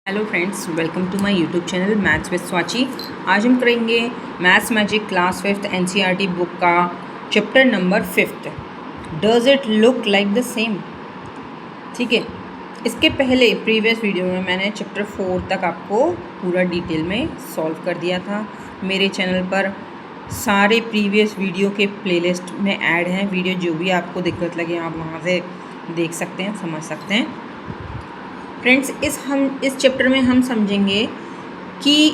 Hello friends, welcome to my YouTube channel maths with Swachi. आज हम करेंगे maths magic class 5th NCERT book का chapter number 5th, does it look like the same. ठीक है, इसके पहले प्रीवियस वीडियो में मैंने चैप्टर 4 तक आपको पूरा डिटेल में सॉल्व कर दिया था। मेरे चैनल पर सारे प्रीवियस वीडियो के प्लेलिस्ट में ऐड हैं वीडियो। जो भी आपको दिक्कत लगे आप वहाँ से देख सकते हैं, समझ सकते हैं। फ्रेंड्स, इस चैप्टर में हम समझेंगे कि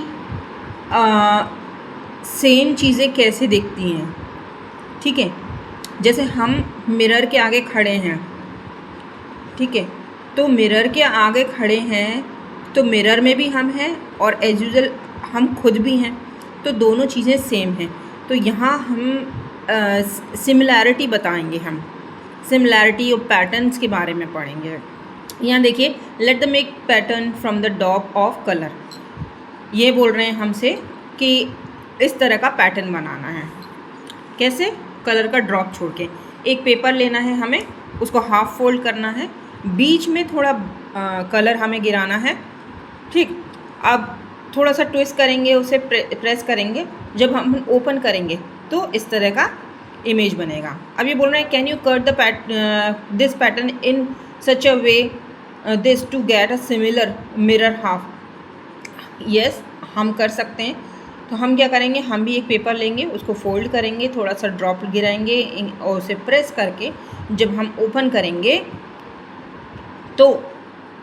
सेम चीज़ें कैसे दिखती हैं। ठीक है, जैसे हम मिरर के आगे खड़े हैं, ठीक है, तो मिरर के आगे खड़े हैं तो मिरर में भी हम हैं और एज यूजुअल हम खुद भी हैं, तो दोनों चीज़ें सेम हैं। तो यहाँ हम सिमिलैरिटी बताएंगे, हम सिमिलैरिटी और पैटर्न्स के बारे में पढ़ेंगे। यहाँ देखिए, let the make pattern from the drop of colour. ये बोल रहे हैं हमसे कि इस तरह का पैटर्न बनाना है। कैसे? कलर का ड्रॉप छोड़ के एक पेपर लेना है हमें, उसको हाफ फोल्ड करना है, बीच में थोड़ा कलर हमें गिराना है। ठीक, अब थोड़ा सा ट्विस्ट करेंगे, उसे प्रेस करेंगे, जब हम ओपन करेंगे तो इस तरह का इमेज बनेगा। अब ये बोल रहे हैं can you cut the this pattern in such a way this to get a similar mirror half. Yes, हम कर सकते हैं। तो हम क्या करेंगे, हम भी एक पेपर लेंगे, उसको फोल्ड करेंगे, थोड़ा सा ड्रॉप गिराएंगे और उसे प्रेस करके जब हम ओपन करेंगे तो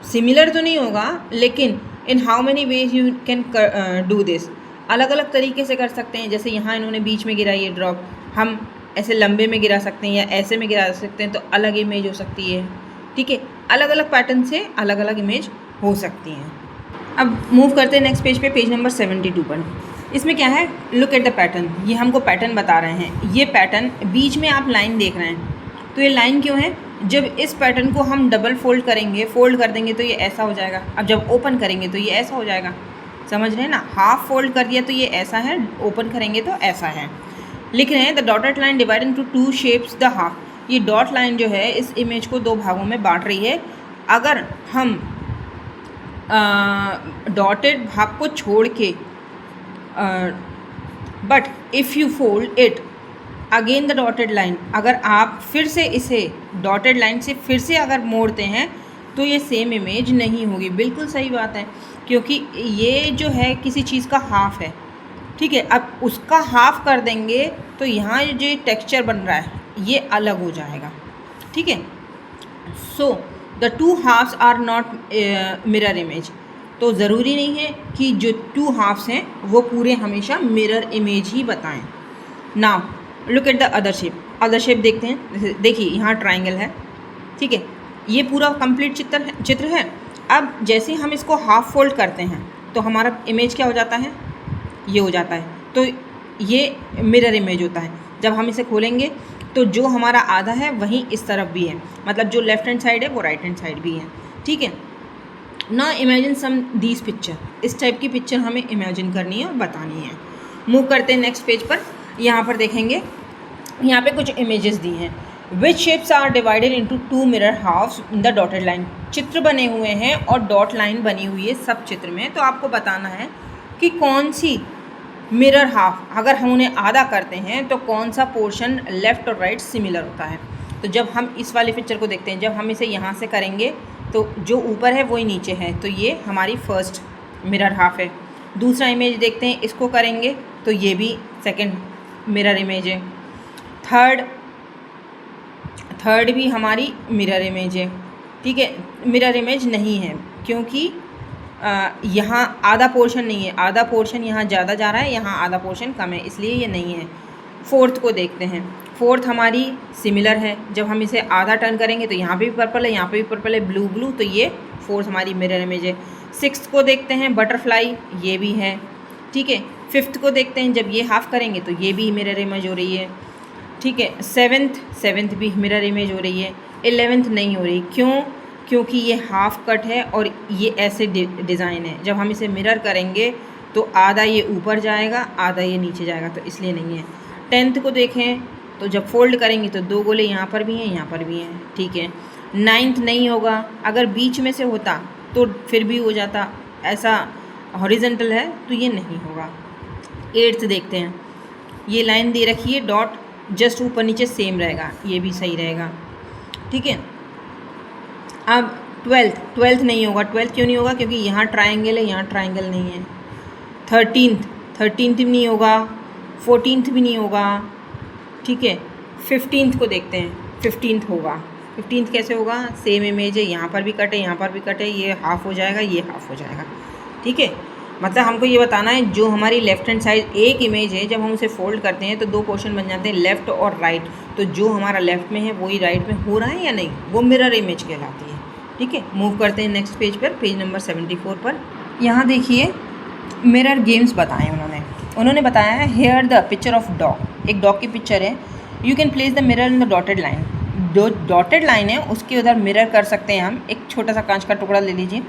सिमिलर तो नहीं होगा, लेकिन in how many ways you can do this. अलग अलग तरीके से कर सकते हैं। जैसे यहाँ इन्होंने बीच में गिराई है ड्रॉप, हम ऐसे लंबे में गिरा सकते हैं या ऐसे में गिरा सकते हैं, तो अलग इमेज हो सकती है। ठीक है, अलग अलग पैटर्न से अलग अलग इमेज हो सकती हैं। अब मूव करते हैं नेक्स्ट पेज पे, पेज नंबर 72 पर। इसमें क्या है, लुक एट द पैटर्न। ये हमको पैटर्न बता रहे हैं। ये पैटर्न, बीच में आप लाइन देख रहे हैं, तो ये लाइन क्यों है? जब इस पैटर्न को हम डबल फोल्ड करेंगे, फोल्ड कर देंगे तो ये ऐसा हो जाएगा। अब जब ओपन करेंगे तो ये ऐसा हो जाएगा। समझ रहे हैं ना? हाफ फोल्ड कर दिया तो ये ऐसा है, ओपन करेंगे तो ऐसा है। लिख रहे हैं the dotted line divide into two shapes the half. ये डॉट लाइन जो है इस इमेज को दो भागों में बांट रही है। अगर हम डॉटेड भाग को छोड़ के but if you fold it again the dotted line, अगर आप फिर से इसे डॉटेड लाइन से फिर से अगर मोड़ते हैं तो ये सेम इमेज नहीं होगी। बिल्कुल सही बात है, क्योंकि ये जो है किसी चीज़ का हाफ है। ठीक है, अब उसका हाफ कर देंगे तो यहाँ जो टेक्सचर बन रहा है ये अलग हो जाएगा। ठीक है, so the two halves are not mirror image. तो ज़रूरी नहीं है कि जो टू हाफ्स हैं वो पूरे हमेशा मिरर इमेज ही बताएं। Now look at the other shape. Other shape देखते हैं। देखिए, यहाँ ट्राइंगल है। ठीक है, ये पूरा कंप्लीट चित्र है। अब जैसे हम इसको हाफ फोल्ड करते हैं तो हमारा इमेज क्या हो जाता है? ये हो जाता है। तो ये मिरर इमेज होता है। जब हम इसे खोलेंगे तो जो हमारा आधा है वहीं इस तरफ भी है, मतलब जो लेफ्ट हैंड साइड है वो राइट हैंड साइड भी है। ठीक है, ना इमेजिन सम दीज पिक्चर। इस टाइप की पिक्चर हमें इमेजिन करनी है और बतानी है। मूव करते हैं नेक्स्ट पेज पर। यहाँ पर देखेंगे, यहाँ पे कुछ इमेजेस दी हैं। Which shapes are divided into two mirror halves in the dotted line. चित्र बने हुए हैं और डॉट लाइन बनी हुई है सब चित्र में। तो आपको बताना है कि कौन सी मिरर हाफ, अगर हम उन्हें आधा करते हैं तो कौन सा पोर्शन लेफ़्ट और राइट सिमिलर होता है। तो जब हम इस वाले पिक्चर को देखते हैं, जब हम इसे यहाँ से करेंगे तो जो ऊपर है वही नीचे है, तो ये हमारी फर्स्ट मिरर हाफ है। दूसरा इमेज देखते हैं, इसको करेंगे तो ये भी सेकंड मिरर इमेज है। थर्ड भी हमारी मिरर इमेज है। ठीक है, मिरर इमेज नहीं है क्योंकि यहाँ आधा पोर्शन नहीं है। आधा पोर्शन यहाँ ज़्यादा जा रहा है, यहाँ आधा पोर्शन कम है, इसलिए ये नहीं है। फोर्थ को देखते हैं। फोर्थ हमारी सिमिलर है। जब हम इसे आधा टर्न करेंगे तो यहाँ पे भी पर्पल है, यहाँ पे भी पर्पल है, ब्लू ब्लू, तो ये फोर्थ हमारी मिरर इमेज है। सिक्स्थ को देखते हैं, बटरफ्लाई, ये भी है। ठीक है, फिफ्थ को देखते हैं, जब ये हाफ करेंगे तो ये भी मिरर इमेज हो रही है। ठीक है, सेवेंथ भी मिरर इमेज हो रही है। 11th नहीं हो रही, क्यों? क्योंकि ये हाफ कट है और ये ऐसे डिज़ाइन है। जब हम इसे मिरर करेंगे तो आधा ये ऊपर जाएगा, आधा ये नीचे जाएगा, तो इसलिए नहीं है। 10th को देखें तो जब फोल्ड करेंगे तो दो गोले यहाँ पर भी हैं, यहाँ पर भी हैं। ठीक है, 9th नहीं होगा। अगर बीच में से होता तो फिर भी हो जाता, ऐसा हॉरिजेंटल है तो ये नहीं होगा। 8th देखते हैं, ये लाइन दे रखी है डॉट जस्ट ऊपर नीचे सेम रहेगा, ये भी सही रहेगा, ठीक है। अब 12th नहीं होगा। 12th क्यों नहीं होगा? क्योंकि यहाँ ट्राइंगल है, यहाँ ट्राइंगल नहीं है। 13th भी नहीं होगा, 14th भी नहीं होगा, ठीक है। 15th को देखते हैं, 15th होगा। 15th कैसे होगा? सेम इमेज है, यहाँ पर भी कट है, यहाँ पर भी कट है, ये हाफ हो जाएगा, ये हाफ हो जाएगा, ठीक है। मतलब हमको ये बताना है जो हमारी लेफ्ट हैंड साइड एक इमेज है, जब हम उसे फोल्ड करते हैं तो दो पोर्शन बन जाते हैं, लेफ़्ट और राइट। तो जो हमारा लेफ़्ट में है वही राइट में हो रहा है या नहीं, वो मिरर इमेज कहलाती है, ठीक है। मूव करते हैं नेक्स्ट पेज पर, पेज नंबर 74 पर। यहाँ देखिए मिरर गेम्स बताए उन्होंने बताया है here the picture of dog, एक डॉग की पिक्चर है। You can place the mirror in the dotted line, जो डॉटेड लाइन है उसके उधर मिरर कर सकते हैं हम। एक छोटा सा कांच का टुकड़ा ले लीजिए।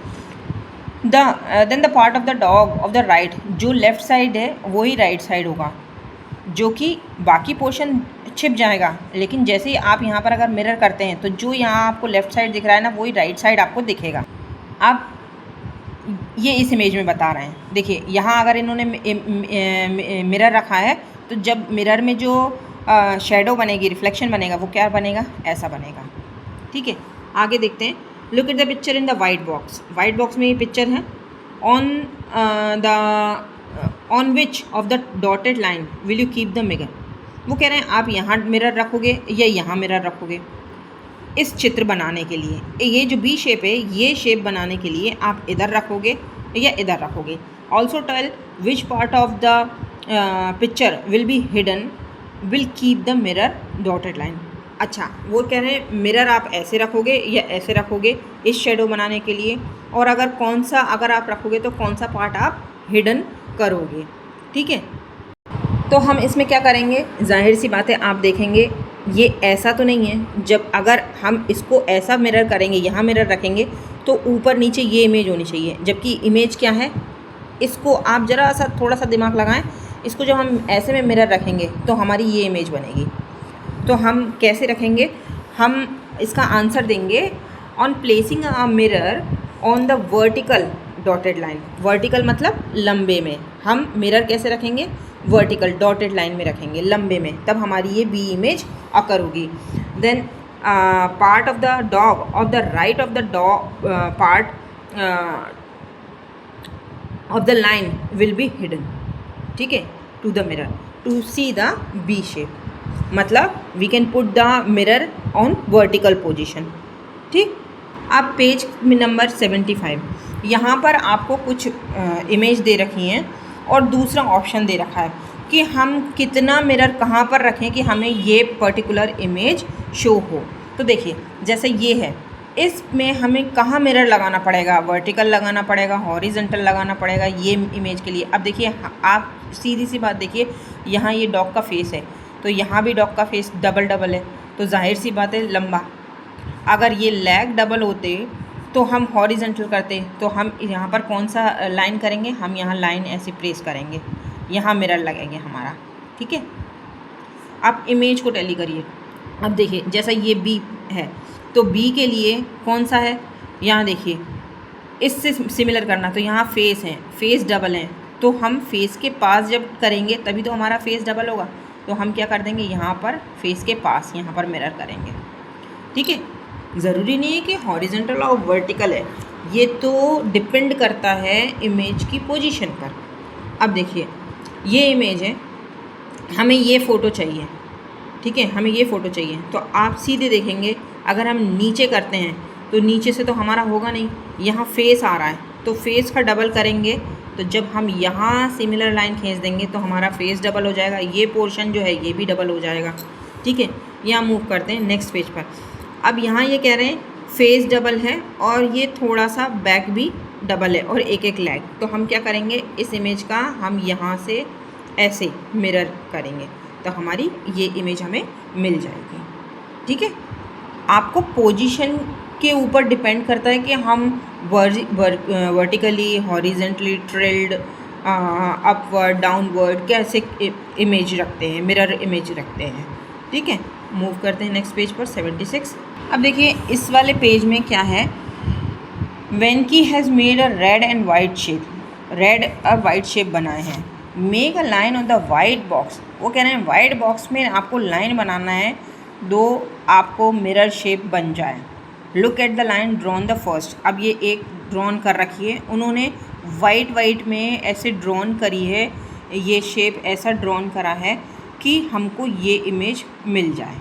Then the part of the dog of the right, जो लेफ़्ट साइड है वही राइट साइड होगा, जो कि बाकी पोर्शन छिप जाएगा। लेकिन जैसे ही आप यहाँ पर अगर मिरर करते हैं तो जो यहाँ आपको लेफ़्ट साइड दिख रहा है ना, वही राइट साइड आपको दिखेगा। आप ये इस इमेज में बता रहे हैं। देखिए यहाँ अगर इन्होंने मिरर रखा है तो जब मिरर में जो शेडो बनेगी, रिफ्लेक्शन बनेगा, वो क्या बनेगा? ऐसा बनेगा, ठीक है। आगे देखते हैं। Look at the picture in the white box, white box में ये पिक्चर है। On which of the dotted line will you keep the mirror, वो कह रहे हैं आप यहाँ मिरर रखोगे या यहाँ मिरर रखोगे। इस चित्र बनाने के लिए ये जो बी शेप है, ये शेप बनाने के लिए आप इधर रखोगे या इधर रखोगे। Also tell which part of the picture will be hidden will keep the mirror dotted line. अच्छा, वो कह रहे हैं मिरर आप ऐसे रखोगे या ऐसे रखोगे इस शेडो बनाने के लिए, और अगर आप रखोगे तो कौन सा पार्ट आप हिडन करोगे, ठीक है। तो हम इसमें क्या करेंगे, जाहिर सी बात है आप देखेंगे ये ऐसा तो नहीं है। जब अगर हम इसको ऐसा मिरर करेंगे, यहाँ मिरर रखेंगे तो ऊपर नीचे ये इमेज होनी चाहिए, जबकि इमेज क्या है, इसको आप ज़रा सा थोड़ा सा दिमाग लगाएं। इसको जब हम ऐसे में मिरर रखेंगे तो हमारी ये इमेज बनेगी। तो हम कैसे रखेंगे, हम इसका आंसर देंगे on placing a mirror on the vertical dotted line. Vertical मतलब लंबे में। हम मिरर कैसे रखेंगे? वर्टिकल डॉटेड लाइन में रखेंगे, लंबे में, तब हमारी ये बी इमेज अकर होगी। Then part of the dog of the right of the dog part of the line will be hidden, ठीक है, to the mirror to see the B shape. मतलब we can put the mirror on vertical position, ठीक। अब page number 75, यहाँ पर आपको कुछ image दे रखी हैं और दूसरा ऑप्शन दे रखा है कि हम कितना मिरर कहाँ पर रखें कि हमें ये पर्टिकुलर इमेज शो हो। तो देखिए जैसे ये है, इसमें हमें कहाँ मिरर लगाना पड़ेगा? वर्टिकल लगाना पड़ेगा, हॉरिजेंटल लगाना पड़ेगा ये इमेज के लिए। अब देखिए आप सीधी सी बात देखिए, यहाँ ये डॉग का फेस है तो यहाँ भी डॉग का फेस डबल है, तो जाहिर सी बात है लंबा। अगर ये लेग डबल होते तो हम हॉरिजेंटल करते, तो हम यहाँ पर कौन सा लाइन करेंगे? हम यहाँ लाइन ऐसे प्रेस करेंगे, यहाँ मिरर लगेंगे हमारा, ठीक है। आप इमेज को टैली करिए। अब देखिए जैसा ये बी है तो बी के लिए कौन सा है? यहाँ देखिए इससे सिमिलर करना, तो यहाँ फेस है, फेस डबल है, तो हम फेस के पास जब करेंगे तभी तो हमारा फेस डबल होगा। तो हम क्या कर देंगे, यहाँ पर फेस के पास यहाँ पर मिरर करेंगे, ठीक है। ज़रूरी नहीं है कि हॉरिजेंटल और वर्टिकल है, ये तो डिपेंड करता है इमेज की पोजीशन पर। अब देखिए ये इमेज है, हमें ये फ़ोटो चाहिए, ठीक है, हमें ये फ़ोटो चाहिए। तो आप सीधे देखेंगे अगर हम नीचे करते हैं तो नीचे से तो हमारा होगा नहीं, यहाँ फेस आ रहा है तो फेस का डबल करेंगे, तो जब हम यहाँ सिमिलर लाइन खींच देंगे तो हमारा फेस डबल हो जाएगा, ये पोर्शन जो है ये भी डबल हो जाएगा, ठीक है। यहाँ मूव करते हैं नेक्स्ट पेज पर। अब यहाँ ये कह रहे हैं फेस डबल है और ये थोड़ा सा बैक भी डबल है और एक लेग, तो हम क्या करेंगे, इस इमेज का हम यहाँ से ऐसे मिरर करेंगे तो हमारी ये इमेज हमें मिल जाएगी, ठीक है। आपको पोजीशन के ऊपर डिपेंड करता है कि हम vertically, horizontally, trilled, upward, downward कैसे इमेज रखते हैं, मिरर इमेज रखते हैं, ठीक है। मूव करते हैं नेक्स्ट पेज पर 76। अब देखिए इस वाले पेज में क्या है, वेन की has made a red and white shape, red और वाइट शेप बनाए हैं। Make a line on the white box, वो कह रहे हैं वाइट बॉक्स में आपको लाइन बनाना है, दो आपको मिरर शेप बन जाए। Look at the line drawn the first, अब ये एक ड्रॉन कर रखी है उन्होंने, वाइट में ऐसे ड्रॉन करी है, ये शेप ऐसा ड्रॉन करा है कि हमको ये इमेज मिल जाए।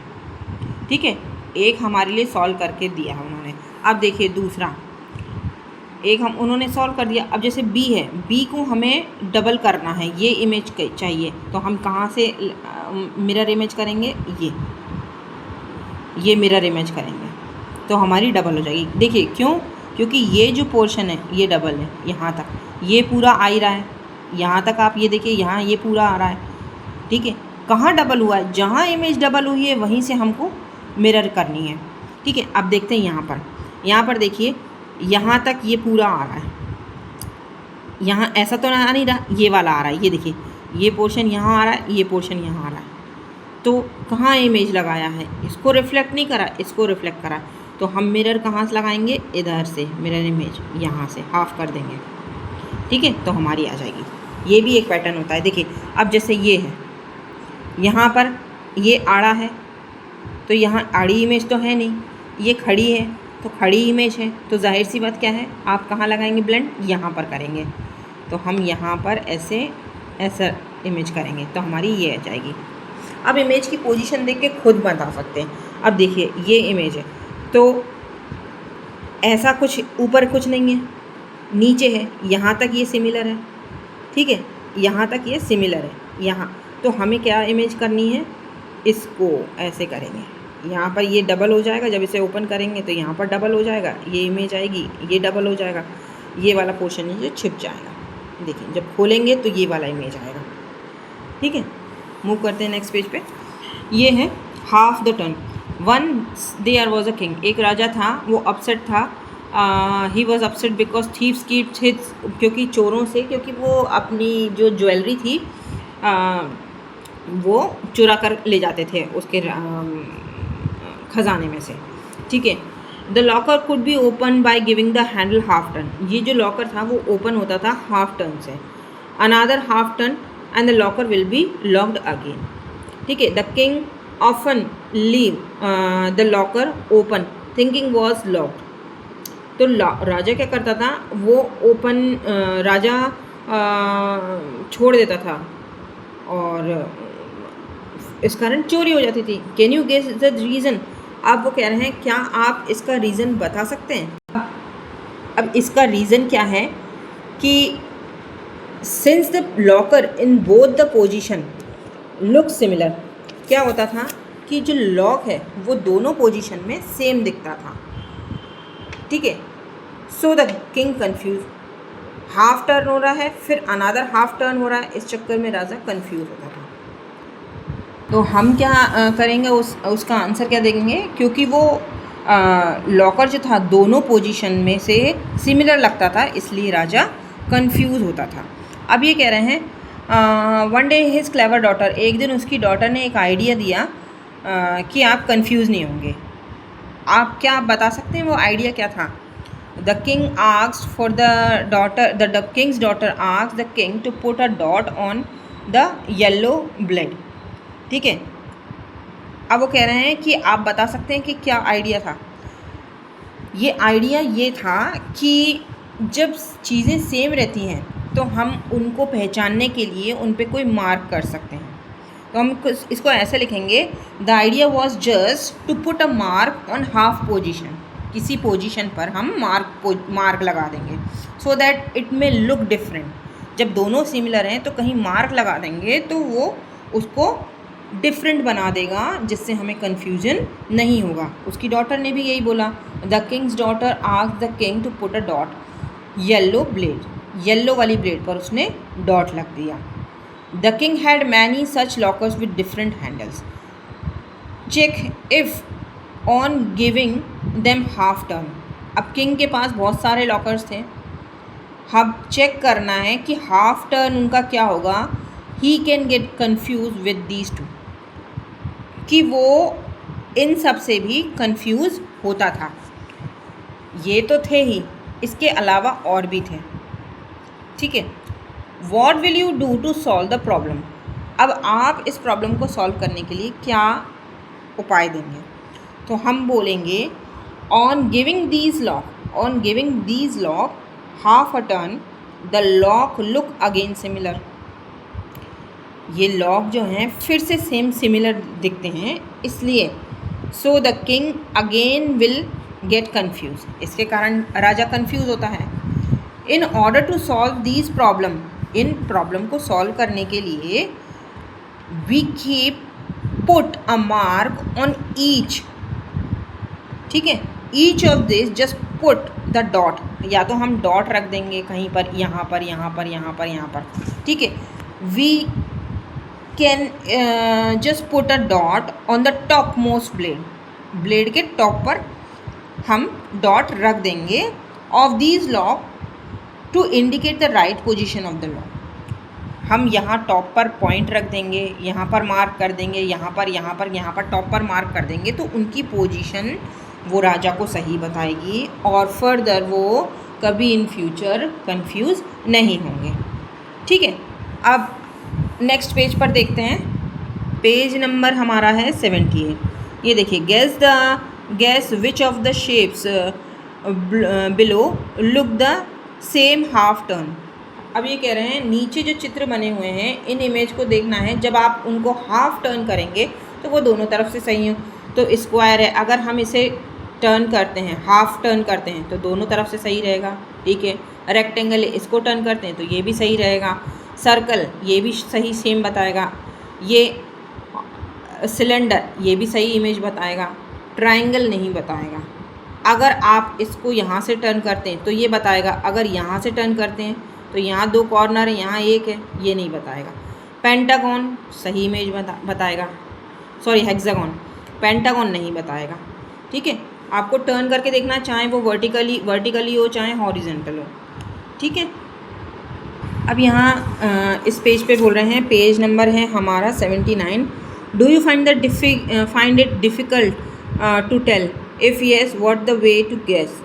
ठीक है, एक हमारे लिए सॉल्व करके दिया है उन्होंने। अब देखिए दूसरा, एक हम उन्होंने सॉल्व कर दिया। अब जैसे बी है, बी को हमें डबल करना है, ये इमेज चाहिए, तो हम कहाँ से मिरर इमेज करेंगे, ये मिरर इमेज करेंगे तो हमारी डबल हो जाएगी। देखिए क्यों, क्योंकि ये जो पोर्शन है ये डबल है, यहाँ तक ये पूरा आ ही रहा है, यहाँ तक आप ये देखिए, यहाँ ये पूरा आ रहा है। ठीक है, कहाँ डबल हुआ है, जहाँ इमेज डबल हुई है वहीं से हमको मिरर करनी है। ठीक है, अब देखते हैं यहाँ पर देखिए, यहाँ तक ये पूरा आ रहा है, यहाँ ऐसा तो आ नहीं रहा, ये वाला आ रहा है, ये देखिए ये पोर्शन यहाँ आ रहा है, ये पोर्शन यहाँ आ रहा है, तो कहाँ इमेज लगाया है, इसको रिफ्लेक्ट नहीं करा, इसको रिफ्लेक्ट करा, तो हम मिरर कहाँ से लगाएंगे, इधर से मिरर इमेज यहाँ से हाफ कर देंगे। ठीक है, तो हमारी आ जाएगी। ये भी एक पैटर्न होता है। देखिए अब जैसे ये है, यहाँ पर ये आड़ा है, तो यहाँ आड़ी इमेज तो है नहीं, ये खड़ी है तो खड़ी इमेज है, तो जाहिर सी बात क्या है, आप कहाँ लगाएंगे ब्लेंड, यहाँ पर करेंगे, तो हम यहाँ पर ऐसा इमेज करेंगे तो हमारी ये आ जाएगी। अब इमेज की पोजीशन देख के खुद बता सकते हैं। अब देखिए ये इमेज है, तो ऐसा कुछ ऊपर कुछ नहीं है, नीचे है, यहाँ तक ये सिमिलर है। ठीक है, यहाँ तक ये सिमिलर है, यहाँ तो हमें क्या इमेज करनी है, इसको ऐसे करेंगे, यहाँ पर ये डबल हो जाएगा, जब इसे ओपन करेंगे तो यहाँ पर डबल हो जाएगा, ये इमेज आएगी, ये डबल हो जाएगा, ये वाला पोर्शन है जो छिप जाएगा। देखिए जब खोलेंगे तो ये वाला इमेज आएगा। ठीक है, मूव करते हैं नेक्स्ट पेज पे। ये है half the turn. Once there was a king, एक राजा था, वो अपसेट था, he was upset because thieves keeped his, क्योंकि चोरों से, क्योंकि वो अपनी जो ज्वेलरी थी वो चुरा कर ले जाते थे उसके ख़जाने में से। ठीक है, the locker could be open by giving the handle half turn, ये जो लॉकर था वो ओपन होता था हाफ टर्न से, another half turn and the locker will be locked again. ठीक है, the king often leave the locker open thinking was locked, तो राजा क्या करता था, वो ओपन राजा छोड़ देता था और इस कारण चोरी हो जाती थी। Can you guess the reason, आप वो कह रहे हैं क्या आप इसका रीज़न बता सकते हैं। अब इसका रीज़न क्या है कि since the locker in both the position look similar, क्या होता था कि जो लॉक है वो दोनों पोजीशन में सेम दिखता था। ठीक है, so the king confuse, half turn हो रहा है फिर अनदर हाफ टर्न हो रहा है, इस चक्कर में राजा कंफ्यूज होता था। तो हम क्या करेंगे, उसका आंसर क्या देंगे, क्योंकि वो लॉकर जो था दोनों पोजीशन में से सिमिलर लगता था, इसलिए राजा कंफ्यूज होता था। अब ये कह रहे हैं one day his clever daughter, एक दिन उसकी डॉटर ने एक आइडिया दिया कि आप कंफ्यूज नहीं होंगे। आप क्या बता सकते हैं वो आइडिया क्या था। The king asked for the daughter, the king's daughter asked the king to put a dot on the yellow blade. ठीक है, अब वो कह रहे हैं कि आप बता सकते हैं कि क्या आइडिया था। ये आइडिया ये था कि जब चीज़ें सेम रहती हैं तो हम उनको पहचानने के लिए उन पे कोई मार्क कर सकते हैं। तो हम इसको ऐसे लिखेंगे, the idea was just to put a mark on half position, किसी पोजीशन पर हम मार्क लगा देंगे, so that it may look different. जब दोनों सिमिलर हैं तो कहीं मार्क लगा देंगे तो वो उसको डिफरेंट बना देगा, जिससे हमें कन्फ्यूजन नहीं होगा। उसकी डॉटर ने भी यही बोला, the king's daughter asked the king to put a dot yellow blade, yellow वाली ब्लेड पर उसने डॉट लग दिया। The king had many such lockers with different handles, check if on giving them half turn. अब king के पास बहुत सारे लॉकर्स थे, अब चेक करना है कि हाफ टर्न उनका क्या होगा। He can get confuse with these two, कि वो इन सब से भी कंफ्यूज होता था। ये तो थे ही, इसके अलावा और भी थे, ठीक है। What will you do to solve the problem? अब आप इस प्रॉब्लम को सॉल्व करने के लिए क्या उपाय देंगे? तो हम बोलेंगे on giving these lock half a turn the lock look again similar. ये लॉक जो हैं फिर से सेम सिमिलर दिखते हैं, इसलिए so the king again will get confuse, इसके कारण राजा कन्फ्यूज होता है। In order to solve these problem, इन प्रॉब्लम को सॉल्व करने के लिए we keep put a mark on each, ठीक है, each of this just put the dot, या तो हम डॉट रख देंगे कहीं पर, यहाँ पर, यहाँ पर, यहाँ पर, यहाँ पर, ठीक है। We can just put a dot on the top most blade के टॉप पर हम डॉट रख देंगे of these lock to indicate the right position of the lock. हम यहाँ टॉप पर पॉइंट रख देंगे, यहाँ पर मार्क कर देंगे, यहाँ पर, यहाँ पर, यहाँ पर टॉप पर मार्क कर देंगे, तो उनकी पोजीशन वो राजा को सही बताएगी और फर्दर वो कभी इन फ्यूचर कंफ्यूज नहीं होंगे, ठीक है। अब नेक्स्ट पेज पर देखते हैं, पेज नंबर हमारा है 78। ये देखिए, guess which of the shapes below look the same half turn. अब ये कह रहे हैं नीचे जो चित्र बने हुए हैं इन इमेज को देखना है, जब आप उनको हाफ टर्न करेंगे तो वो दोनों तरफ से सही हो। तो स्क्वायर है, अगर हम इसे टर्न करते हैं, हाफ टर्न करते हैं तो दोनों तरफ से सही रहेगा, ठीक है। रेक्टेंगल इसको टर्न करते हैं तो ये भी सही रहेगा। सर्कल ये भी सही सेम बताएगा। ये सिलेंडर ये भी सही इमेज बताएगा। ट्रायंगल नहीं बताएगा। अगर आप इसको यहाँ से टर्न करते हैं तो ये बताएगा, अगर यहाँ से टर्न करते हैं तो यहाँ 2 कॉर्नर है, यहाँ 1 है, ये नहीं बताएगा। पेंटागन सही इमेज बताएगा, सॉरी हेक्सागन, पेंटागन नहीं बताएगा, ठीक है। आपको टर्न करके देखना, चाहे वो वर्टिकली हो चाहे हॉरिजेंटल हो, ठीक है। अब यहाँ इस पेज पे बोल रहे हैं, पेज नंबर है हमारा 79। Do you find it difficult to tell, if yes what the way to guess.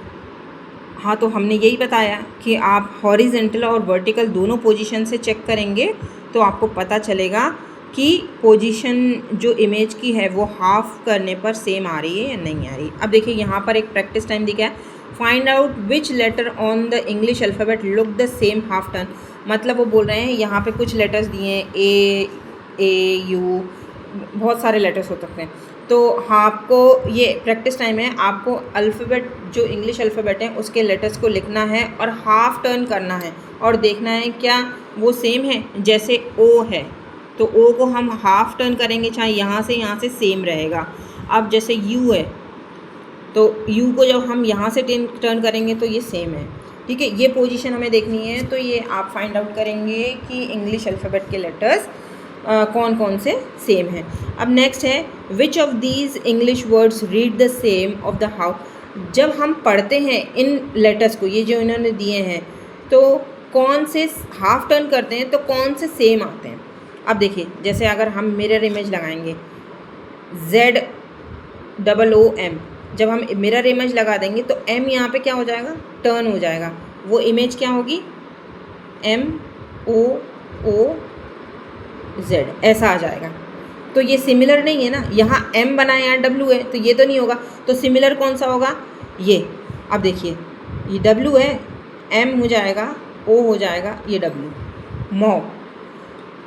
हाँ, तो हमने यही बताया कि आप हॉरिजेंटल और वर्टिकल दोनों पोजीशन से चेक करेंगे तो आपको पता चलेगा कि पोजीशन जो इमेज की है वो हाफ करने पर सेम आ रही है या नहीं आ रही। अब देखिए यहाँ पर एक प्रैक्टिस टाइम दिया है, find out which later on the English alphabet look the same half turn. मतलब वो बोल रहे हैं यहाँ पे कुछ लेटर्स दिए हैं, ए यू, बहुत सारे लेटर्स हो सकते हैं। तो आपको ये प्रैक्टिस टाइम है, आपको अल्फ़ाबेट जो इंग्लिश अल्फ़ाबेट है उसके लेटर्स को लिखना है और हाफ टर्न करना है और देखना है क्या वो सेम है। जैसे ओ है तो ओ को हम हाफ टर्न करेंगे, चाहे यहाँ से सेम रहेगा। अब जैसे यू है तो यू को जब हम यहाँ से टर्न करेंगे तो ये सेम है, ठीक है। ये पोजीशन हमें देखनी है, तो ये आप फाइंड आउट करेंगे कि इंग्लिश अल्फ़ाबेट के लेटर्स कौन कौन से सेम हैं। अब नेक्स्ट है, which of these English words read the same of the how. जब हम पढ़ते हैं इन लेटर्स को, ये जो इन्होंने दिए हैं, तो कौन से हाफ टर्न करते हैं तो कौन से सेम आते हैं। अब देखिए, जैसे अगर हम मिरर इमेज लगाएंगे ZOOM, जब हम मिरर इमेज लगा देंगे तो M यहाँ पे क्या हो जाएगा, टर्न हो जाएगा। वो इमेज क्या होगी, MOOZ ऐसा आ जाएगा। तो ये सिमिलर नहीं है ना, यहाँ M बना है, यहाँ W है, तो ये तो नहीं होगा। तो सिमिलर कौन सा होगा, ये। अब देखिए, ये W है, M हो जाएगा, O हो जाएगा, ये W, मॉ,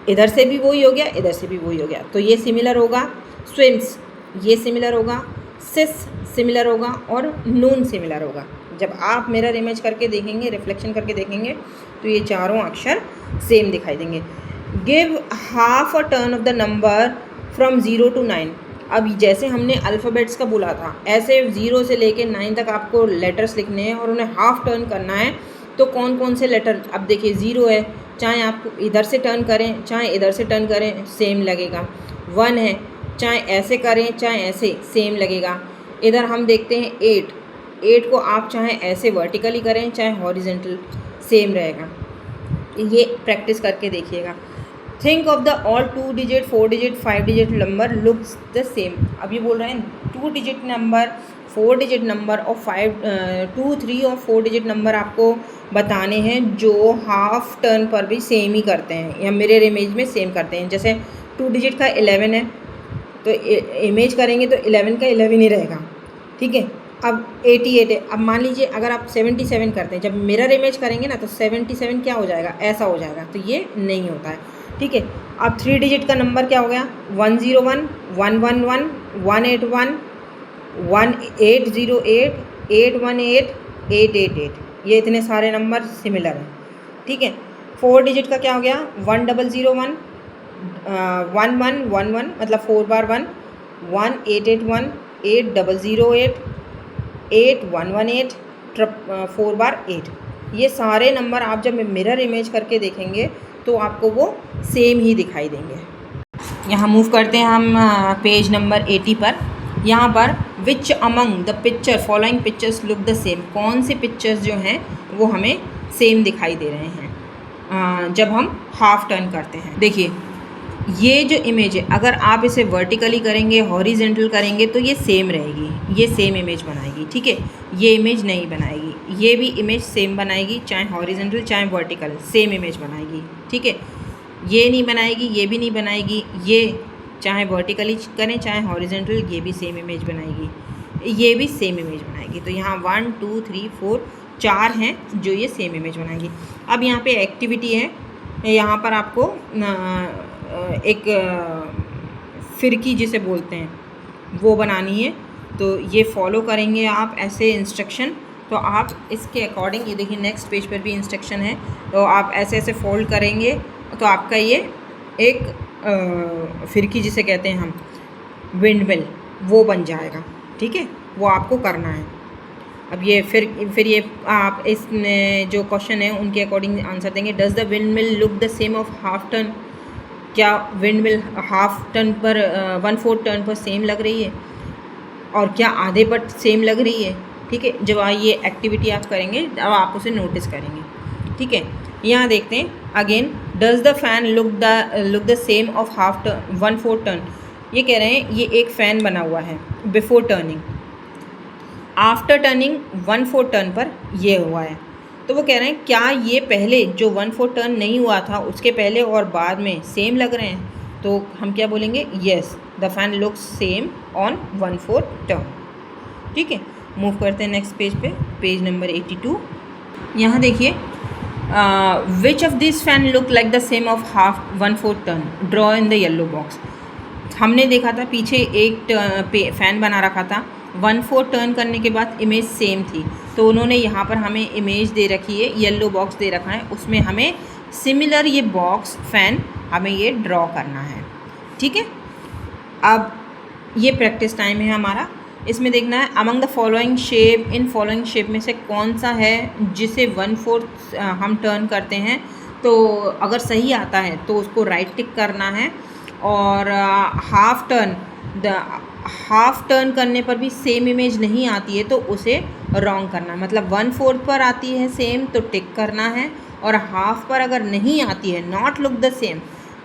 इधर से भी वही हो गया, इधर से भी वही हो गया, तो ये सिमिलर होगा। स्विम्स ये सिमिलर होगा, सिस सिमिलर होगा और नून सिमिलर होगा। जब आप मिरर इमेज करके देखेंगे, रिफ्लेक्शन करके देखेंगे, तो ये चारों अक्षर सेम दिखाई देंगे। Give half a turn off the number from 0 to 9। अब जैसे हमने अल्फ़ाबेट्स का बोला था, ऐसे 0 से लेके 9 तक आपको लेटर्स लिखने हैं और उन्हें हाफ टर्न करना है। तो कौन कौन से लेटर, अब देखिए 0 है, चाहे आप इधर से टर्न करें चाहे इधर से टर्न करें सेम लगेगा। 1 है, चाहे ऐसे करें चाहे ऐसे सेम लगेगा। इधर हम देखते हैं 8 को आप चाहे ऐसे वर्टिकली करें चाहे हॉरिजेंटल, सेम रहेगा। ये प्रैक्टिस करके देखिएगा। Think of the all 2 digit 4 digit 5 digit number looks the same. अब ये बोल रहे हैं 2 डिजिट नंबर 4 डिजिट नंबर और 2, 3 और 4 डिजिट नंबर आपको बताने हैं जो हाफ टर्न पर भी सेम ही करते हैं या मिरर इमेज में सेम करते हैं। जैसे 2 डिजिट का 11 है तो इमेज करेंगे तो 11 का 11 ही रहेगा, ठीक है। अब 88 है, अब मान लीजिए अगर आप 77 करते हैं, जब मिरर इमेज करेंगे ना तो 77 क्या हो जाएगा, ऐसा हो जाएगा, तो ये नहीं होता है, ठीक है। अब 3 डिजिट का नंबर क्या हो गया, 101, 111, 181, 1808, 818, 888, ये इतने सारे नंबर सिमिलर हैं, ठीक है। 4 डिजिट का क्या हो गया, 1001, 1111 मतलब 4 बार 1, 1881, 8008, 8118, 4 बार 8। ये सारे नंबर आप जब मिरर इमेज करके देखेंगे तो आपको वो सेम ही दिखाई देंगे। यहाँ मूव करते हैं हम पेज नंबर 80 पर। यहाँ पर which among the picture following pictures look the same, कौन से पिक्चर्स जो हैं वो हमें सेम दिखाई दे रहे हैं जब हम हाफ टर्न करते हैं। देखिए ये जो इमेज है अगर आप इसे वर्टिकली करेंगे, हॉरिजेंटल करेंगे तो ये सेम रहेगी, ये सेम इमेज बनाएगी, ठीक है। ये इमेज नहीं बनाएगी, ये भी इमेज सेम बनाएगी, चाहे हॉरिजेंटल चाहे वर्टिकल सेम इमेज बनाएगी, ठीक है। ये नहीं बनाएगी, ये भी नहीं बनाएगी, ये चाहे वर्टिकली करें चाहे हॉरिजेंटल ये भी सेम इमेज बनाएगी, ये भी सेम इमेज बनाएगी। तो यहाँ 1 2 3 4 4 हैं जो ये सेम इमेज बनाएगी। अब यहाँ पे एक्टिविटी है, यहाँ पर आपको एक फिरकी जिसे बोलते हैं वो बनानी है। तो ये फॉलो करेंगे आप ऐसे इंस्ट्रक्शन, तो आप इसके अकॉर्डिंग, ये देखिए नेक्स्ट पेज पर भी इंस्ट्रक्शन है, तो आप ऐसे ऐसे फोल्ड करेंगे तो आपका ये एक फिरकी जिसे कहते हैं हम विंडमिल वो बन जाएगा, ठीक है। वो आपको करना है। अब ये फिर ये आप इस जो क्वेश्चन है उनके अकॉर्डिंग आंसर देंगे। Does the windmill look the same of half turn, क्या विंडमिल हाफ टर्न पर 1/4 टर्न पर सेम लग रही है और क्या आधे पर सेम लग रही है, ठीक है। जब ये एक्टिविटी आप करेंगे अब आप उसे नोटिस करेंगे, ठीक है। यहाँ देखते हैं again, does the fan look the same of half turn 1/4 turn. ये कह रहे हैं ये एक फ़ैन बना हुआ है before turning, after turning 1/4 turn पर ये हुआ है। तो वो कह रहे हैं क्या ये पहले जो 1/4 टर्न नहीं हुआ था उसके पहले और बाद में सेम लग रहे हैं, तो हम क्या बोलेंगे, yes the fan looks same on 1/4 turn, ठीक है। मूव करते हैं नेक्स्ट पेज पे, पेज नंबर 82। यहाँ देखिए which of this fan look like the same of half 1/4 turn, draw in the yellow box. हमने देखा था पीछे एक फ़ैन बना रखा था, 1/4 टर्न करने के बाद इमेज सेम थी, तो उन्होंने यहाँ पर हमें इमेज दे रखी है, येलो बॉक्स दे रखा है, उसमें हमें सिमिलर ये बॉक्स फ़ैन हमें ये ड्रॉ करना है, ठीक है। अब ये प्रैक्टिस टाइम है हमारा, इसमें देखना है among the following shape, in following shape में से कौन सा है जिसे 1/4 हम टर्न करते हैं। तो अगर सही आता है तो उसको राइट टिक करना है, और हाफ टर्न करने पर भी सेम इमेज नहीं आती है तो उसे रॉन्ग करना है। मतलब 1/4 पर आती है सेम तो टिक करना है, और हाफ पर अगर नहीं आती है, नॉट लुक द सेम,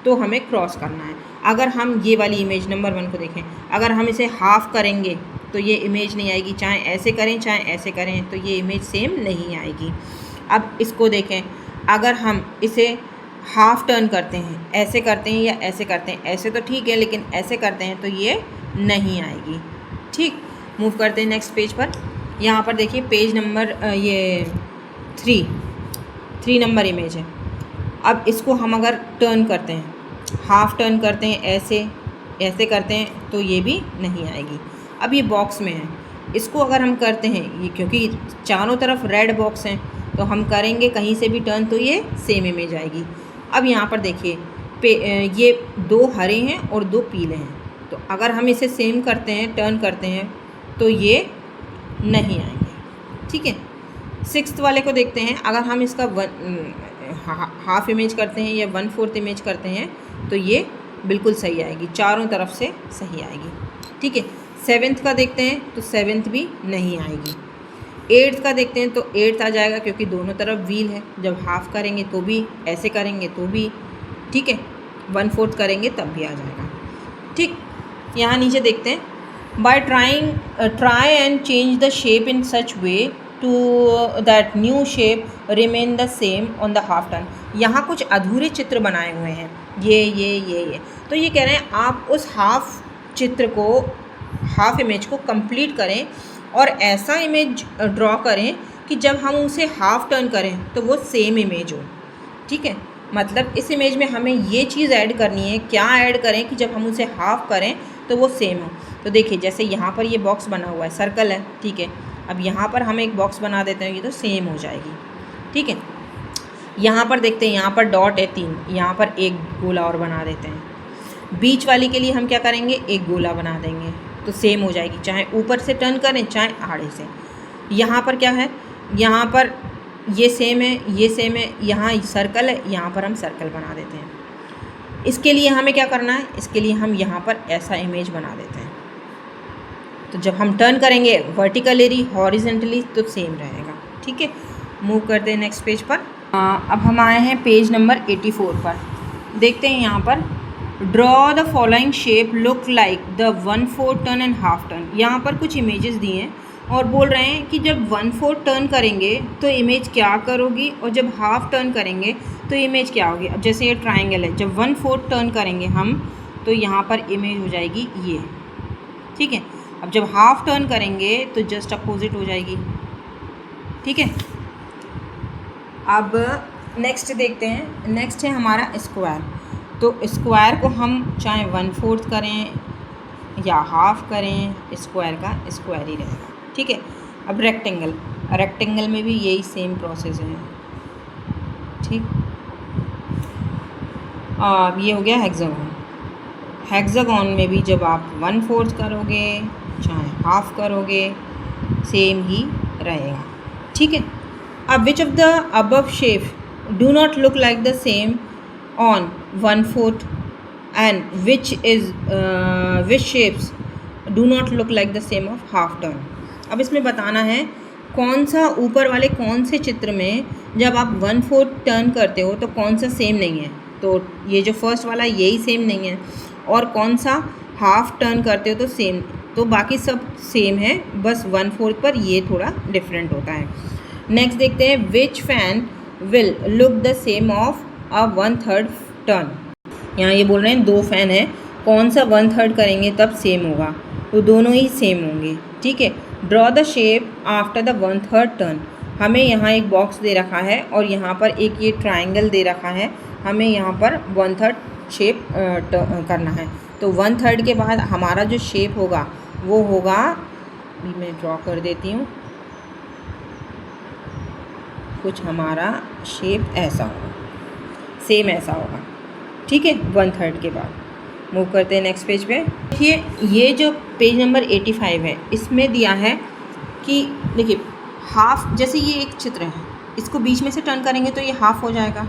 तो हमें क्रॉस करना है। अगर हम ये वाली इमेज नंबर 1 को देखें, अगर हम इसे हाफ करेंगे तो ये इमेज नहीं आएगी, चाहे ऐसे करें चाहे ऐसे करें तो ये इमेज सेम नहीं आएगी। अब इसको देखें, अगर हम इसे हाफ टर्न करते हैं, ऐसे करते हैं या ऐसे करते हैं, ऐसे तो ठीक है लेकिन ऐसे करते हैं तो ये नहीं आएगी, ठीक। मूव करते हैं नेक्स्ट पेज पर। यहाँ पर देखिए पेज नंबर ये 3 नंबर इमेज है। अब इसको हम अगर टर्न करते हैं, हाफ टर्न करते हैं, ऐसे करते हैं तो ये भी नहीं आएगी। अब ये बॉक्स में है, इसको अगर हम करते हैं, ये क्योंकि चारों तरफ रेड बॉक्स हैं तो हम करेंगे कहीं से भी टर्न तो ये सेम इमेज आएगी। अब यहाँ पर देखिए ये 2 हरे हैं और 2 पीले हैं, तो अगर हम इसे सेम करते हैं, टर्न करते हैं तो ये नहीं आएंगे, ठीक है। 6th वाले को देखते हैं, अगर हम इसका हाफ इमेज करते हैं या 1/4 इमेज करते हैं तो ये बिल्कुल सही आएगी, चारों तरफ से सही आएगी, ठीक है। 7th का देखते हैं तो 7th भी नहीं आएगी। 8th का देखते हैं तो 8th आ जाएगा क्योंकि दोनों तरफ व्हील है, जब हाफ करेंगे तो भी, ऐसे करेंगे तो भी, ठीक है, 1/4 करेंगे तब भी आ जाएगा, ठीक। यहाँ नीचे देखते हैं by try and change the shape in such way to that new shape remain the same on the half turn। यहाँ कुछ अधूरे चित्र बनाए हुए हैं, ये तो ये कह रहे हैं आप उस हाफ चित्र को, हाफ इमेज को कंप्लीट करें और ऐसा इमेज ड्रॉ करें कि जब हम उसे हाफ टर्न करें तो वो सेम इमेज हो। ठीक है, मतलब इस इमेज में हमें ये चीज़ ऐड करनी है, क्या ऐड करें कि जब हम उसे हाफ करें तो वो सेम हो। तो देखिए जैसे यहाँ पर ये बॉक्स बना हुआ है, सर्कल है, ठीक है, अब यहाँ पर हम एक बॉक्स बना देते हैं, ये तो सेम हो जाएगी। ठीक है, यहाँ पर देखते हैं, यहाँ पर डॉट है 3, यहाँ पर एक गोला और बना देते हैं। बीच वाली के लिए हम क्या करेंगे, एक गोला बना देंगे तो सेम हो जाएगी, चाहे ऊपर से टर्न करें चाहे आड़े से। यहाँ पर क्या है, यहाँ पर ये सेम है, ये सेम है, यहाँ सर्कल है, यहाँ पर हम सर्कल बना देते हैं। इसके लिए हमें क्या करना है, इसके लिए हम यहाँ पर ऐसा इमेज बना देते हैं, तो जब हम टर्न करेंगे वर्टिकली हॉरिजेंटली तो सेम रहेगा। ठीक है, मूव करते हैं नेक्स्ट पेज पर। अब हम आए हैं पेज नंबर 84 पर। देखते हैं यहाँ पर draw the following shape look like the 1/4 turn and half turn. यहाँ पर कुछ इमेजेस दिए हैं और बोल रहे हैं कि जब 1/4 टर्न करेंगे तो इमेज क्या करोगी और जब हाफ टर्न करेंगे तो इमेज क्या होगी। अब जैसे ये ट्राइंगल है, जब 1/4 टर्न करेंगे हम तो यहाँ पर इमेज हो जाएगी ये। ठीक है, अब जब हाफ टर्न करेंगे तो जस्ट अपोजिट हो जाएगी। ठीक है, अब नेक्स्ट देखते हैं, नेक्स्ट है हमारा स्क्वायर। तो स्क्वायर को हम चाहे 1/4 करें या हाफ करें, स्क्वायर का स्क्वायर ही रहेगा। ठीक है, अब रेक्टेंगल, रेक्टेंगल में भी यही सेम प्रोसेस है। ठीक, अब ये हो गया हेक्सागोन। हेक्सागोन में भी जब आप 1/4 करोगे चाहे हाफ करोगे सेम ही रहेगा। ठीक है, अब विच of the above shape do not look like the same on 1/4 and which shapes do not look like the same of half turn. अब इसमें बताना है कौन सा ऊपर वाले कौन से चित्र में जब आप 1/4 टर्न करते हो तो कौन सा सेम नहीं है। तो ये जो फर्स्ट वाला यही सेम नहीं है, और कौन सा हाफ टर्न करते हो तो सेम, तो बाकी सब सेम है, बस 1/4 पर ये थोड़ा डिफरेंट होता है। नेक्स्ट देखते हैं which fan will look the same of a 1/3 turn. यहाँ ये बोल रहे हैं 2 फैन है, कौन सा 1/3 करेंगे तब सेम होगा, तो दोनों ही सेम होंगे। ठीक है, draw the shape after the 1/3 turn. हमें यहाँ एक बॉक्स दे रखा है और यहाँ पर एक ये ट्राइंगल दे रखा है, हमें यहाँ पर 1/3 शेप करना है। तो 1/3 के बाद हमारा जो शेप होगा वो होगा, अभी मैं ड्रॉ कर देती हूँ, कुछ हमारा शेप ऐसा होगा, सेम ऐसा होगा। ठीक है, 1/3 के बाद मूव करते हैं नेक्स्ट पेज पे। देखिए ये जो पेज नंबर 85 है इसमें दिया है कि देखिए हाफ, जैसे ये एक चित्र है, इसको बीच में से टर्न करेंगे तो ये हाफ हो जाएगा,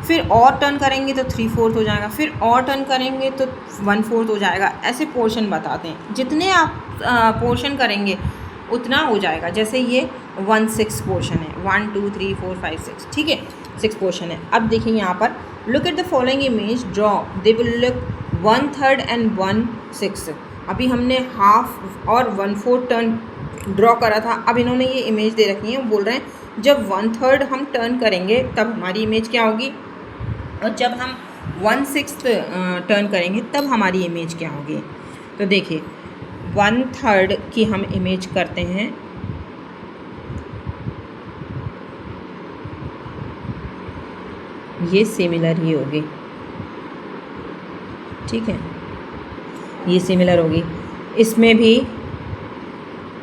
फिर और टर्न करेंगे तो 3/4 हो जाएगा, फिर और टर्न करेंगे तो 1/4 हो जाएगा। ऐसे पोर्शन बताते हैं, जितने आप पोर्शन करेंगे उतना हो जाएगा। जैसे ये 1/6 पोर्शन है, 1 2 3 4 5 6, ठीक है, 6 पोर्शन है। अब देखिए यहाँ पर look at the following image, draw they will look 1/3 and 1/6। अभी हमने हाफ और 1/4 टर्न ड्रॉ करा था, अब इन्होंने ये इमेज दे रखी है, बोल रहे हैं जब 1/3 हम टर्न करेंगे तब हमारी इमेज क्या होगी, और जब हम 1/6 टर्न करेंगे तब हमारी इमेज क्या होगी। तो देखिए 1/3 की हम इमेज करते हैं, ये सिमिलर ही होगी। ठीक है, ये सिमिलर होगी, इसमें भी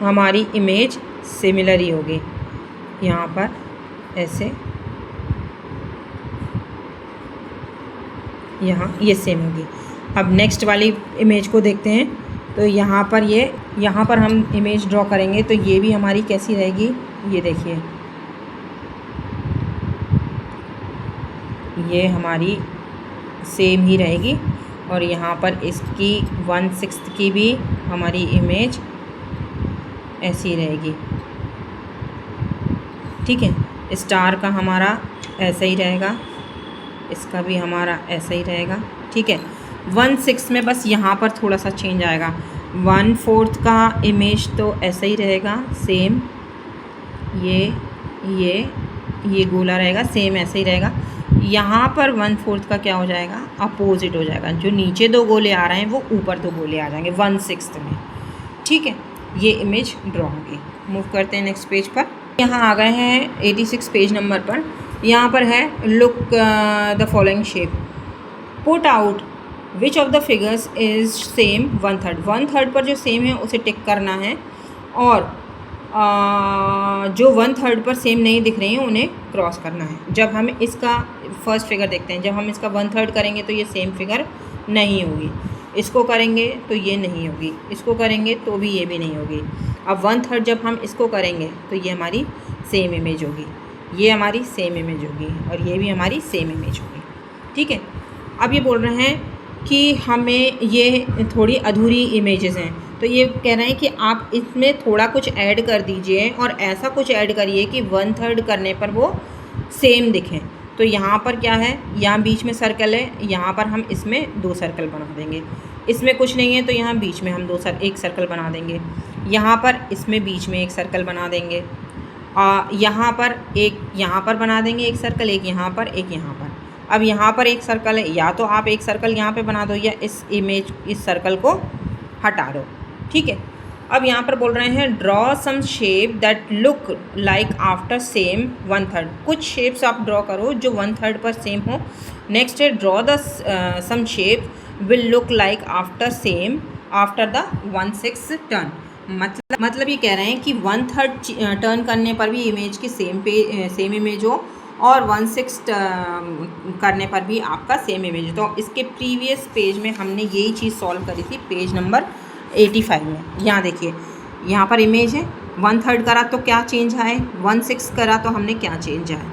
हमारी इमेज सिमिलर ही होगी। यहाँ पर ऐसे, यहाँ ये सेम होगी। अब नेक्स्ट वाली इमेज को देखते हैं। तो यहाँ पर हम इमेज ड्रॉ करेंगे तो ये भी हमारी कैसी रहेगी, ये देखिए, ये हमारी सेम ही रहेगी, और यहाँ पर इसकी 1/6 की भी हमारी इमेज ऐसी रहेगी। ठीक है, स्टार का हमारा ऐसा ही रहेगा, इसका भी हमारा ऐसा ही रहेगा। ठीक है, 1/6 में बस यहाँ पर थोड़ा सा चेंज आएगा। 1/4 का इमेज तो ऐसा ही रहेगा सेम, ये गोला रहेगा सेम ऐसे ही रहेगा। यहाँ पर 1/4 का क्या हो जाएगा, अपोजिट हो जाएगा। जो नीचे 2 गोले आ रहे हैं वो ऊपर 2 गोले आ जाएंगे 1/6 में। ठीक है, ये इमेज ड्रॉ होगी। मूव करते हैं नेक्स्ट पेज पर। यहाँ आ गए हैं 86 पेज नंबर पर। यहाँ पर है look the following shape, put out which of the figures is same 1/3। 1/3 पर जो सेम है उसे टिक करना है, और जो 1/3 पर सेम नहीं दिख रही हैं उन्हें क्रॉस करना है। जब हम इसका फर्स्ट फिगर देखते हैं, जब हम इसका 1/3 करेंगे तो ये सेम फिगर नहीं होगी, इसको करेंगे तो ये नहीं होगी, इसको करेंगे तो भी ये भी नहीं होगी। अब 1/3 जब हम इसको करेंगे तो ये हमारी सेम इमेज होगी, ये हमारी सेम इमेज होगी, और ये भी हमारी सेम इमेज होगी। ठीक है, अब ये बोल रहे हैं कि हमें ये थोड़ी अधूरी इमेजेस हैं, तो ये कह रहे हैं कि आप इसमें थोड़ा कुछ ऐड कर दीजिए, और ऐसा कुछ ऐड करिए कि 1/3 करने पर वो सेम दिखें। तो यहाँ पर क्या है, यहाँ बीच में सर्कल है, यहाँ पर हम इसमें 2 सर्कल बना देंगे। इसमें कुछ नहीं है तो यहाँ बीच में हम एक सर्कल बना देंगे। यहाँ पर इसमें बीच में एक सर्कल बना देंगे, यहाँ पर एक, यहाँ पर बना देंगे एक सर्कल, एक यहाँ पर, एक यहाँ पर। अब यहाँ पर एक सर्कल है, या तो आप एक सर्कल यहाँ पे बना दो या इस सर्कल को हटा दो। ठीक है, अब यहाँ पर बोल रहे हैं draw some shape that look like after same 1/3। कुछ शेप्स आप ड्रॉ करो जो 1/3 पर सेम हो। नेक्स्ट है draw the some shape will look like after same after the 1/6 turn. मतलब ये कह रहे हैं कि 1/3 टर्न करने पर भी इमेज की सेम इमेज हो, और 1/6 करने पर भी आपका सेम इमेज हो। तो इसके प्रीवियस पेज में हमने यही चीज़ सॉल्व करी थी, पेज नंबर 85 में। यहाँ देखिए, यहाँ पर इमेज है, 1/3 करा तो क्या चेंज आए, 1/6 करा तो हमने क्या चेंज आए।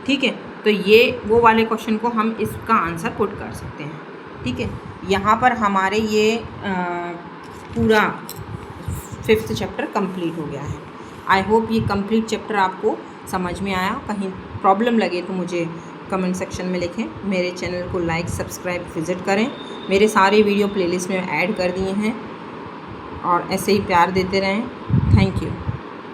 ठीक है, तो ये वो वाले क्वेश्चन को हम इसका आंसर पुट कर सकते हैं। ठीक है, यहाँ पर हमारे ये पूरा 5th चैप्टर कंप्लीट हो गया है। आई होप ये कंप्लीट चैप्टर आपको समझ में आया। कहीं प्रॉब्लम लगे तो मुझे कमेंट सेक्शन में लिखें। मेरे चैनल को लाइक, सब्सक्राइब, विज़िट करें। मेरे सारे वीडियो प्लेलिस्ट में ऐड कर दिए हैं, और ऐसे ही प्यार देते रहें। Thank you.